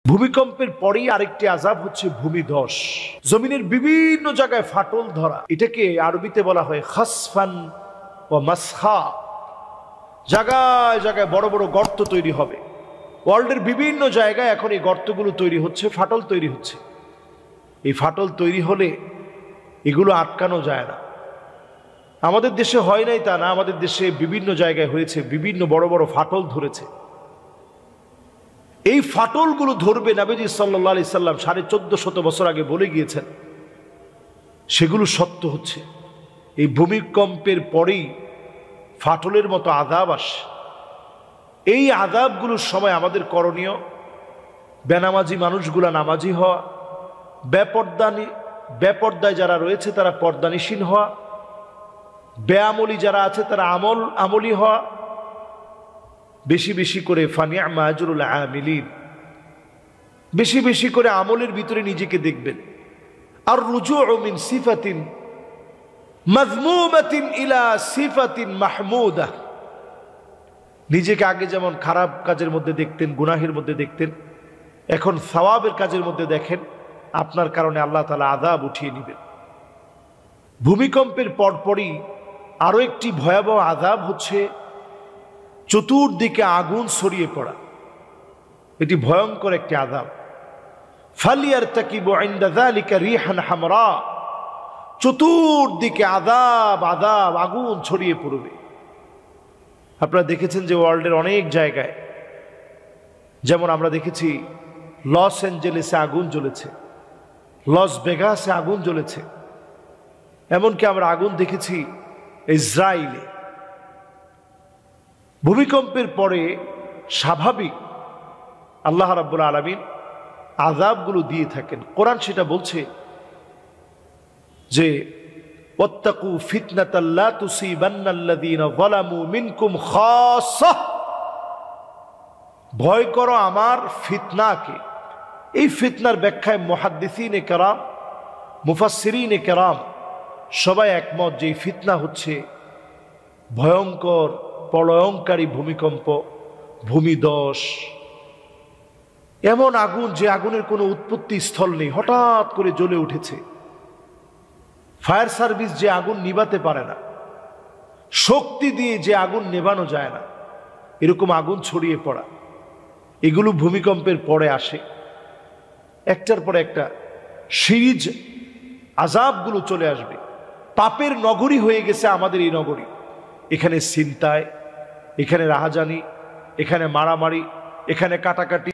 ভূমিকম্পের পরেই আরেকটি আযাব হচ্ছে ভূমিধস। জমিনের বিভিন্ন জায়গায় ফাটল ধরা, এটাকে আরবিতে বলা হয় খাসফান ওয়া মাসখা। জায়গায় জায়গায় বড় বড় গর্ত তৈরি হবে। ওয়ার্ল্ডের বিভিন্ন জায়গায় এখন এই গর্তগুলো তৈরি হচ্ছে, ফাটল তৈরি হচ্ছে। এই ফাটল তৈরি হলে এগুলো আটকানো যায় না। আমাদের দেশে হয় নাই তা না, আমাদের দেশে বিভিন্ন জায়গায় হয়েছে, বিভিন্ন বড় বড় ফাটল ধরেছে। এই ফাটলগুলো ধরবে, নবীজি সাল্লাল্লাহু আলাইহি সাল্লাম 1450 বছর আগে বলে গিয়েছেন। সেগুলো সত্য হচ্ছে। এই ভূমিকম্পের পরেই ফাটলের মতো আযাব আসে। এই আযাবগুলোর সময় আমাদের করণীয়, বেনামাজি মানুষগুলা নামাজি হওয়া, বেপর্দায় যারা রয়েছে তারা পর্দানিশীন হওয়া, বেআমলি যারা আছে তারা আমলি হওয়া, বেশি বেশি করে ফানিআমা আজরুল আমিলিন, বেশি বেশি করে আমলের ভিতরে নিজেকে দেখবেন। আর রুজুউ মিন সিফাতিন মাযমুমাতিন ইলা সিফাতিন মাহমুদা। নিজেকে আগে যেমন খারাপ কাজের মধ্যে দেখতেন, গুনাহের মধ্যে দেখতেন, এখন সওয়াবের কাজের মধ্যে দেখেন। আপনার কারণে আল্লাহ তাআলা আযাব উঠিয়ে নেবেন। ভূমিকম্পের পরপরই আরো একটি ভয়াবহ আযাব হচ্ছে চতুর্দিকে আগুন ছড়িয়ে পড়া। এটি ভয়ঙ্কর একটি আযাব। ফালিয়ারতাকিবু ইনদা যালিকা রিহান হামরা। চতুর্দিকে আযাব আযাব, আগুন ছড়িয়ে পড়বে। আপনারা দেখেছেন যে ওয়ার্ল্ডের অনেক জায়গায়, যেমন আমরা দেখেছি লস অ্যাঞ্জেলেসে আগুন জ্বলেছে, লস ভেগাসে আগুন জ্বলেছে, এমনকি আমরা আগুন দেখেছি ইসরায়েলে। ভূমিকম্পের পরে স্বাভাবিক আল্লাহ রাব্বুল আলামিন আযাবগুলো দিয়ে থাকেন। কোরআন সেটা বলছে যে ওয়াত্তাকু ফিতনাতাল লা তুসিবান্নাল্লাযীনা যালামু মিনকুম খাসসাহ। ভয় করো আমার ফিতনাকে। এই ফিতনার ব্যাখ্যায় মুহাদ্দিসিনে কেরাম, মুফাসসিরিনে কেরাম সবাই একমত যে এই ফিতনা হচ্ছে ভয়ঙ্কর প্রলয়ঙ্কারী ভূমিকম্প, ভূমিধস। এমন আগুন যে আগুনের কোনো উৎপত্তি স্থল নেই, হঠাৎ করে জ্বলে উঠেছে। ফায়ার সার্ভিস যে আগুন নিভাতে পারে না, শক্তি দিয়ে যে আগুন নেভানো যায় না, এরকম আগুন ছড়িয়ে পড়া, এগুলো ভূমিকম্পের পরে আসে। একটার পর একটা সিরিজ আযাবগুলো চলে আসবে। পাপের নগরী হয়ে গেছে আমাদের এই নগরী। এখানে ছিনতাই, এখানে রাহাজানি, এখানে মারামারি, এখানে কাটাকাটি।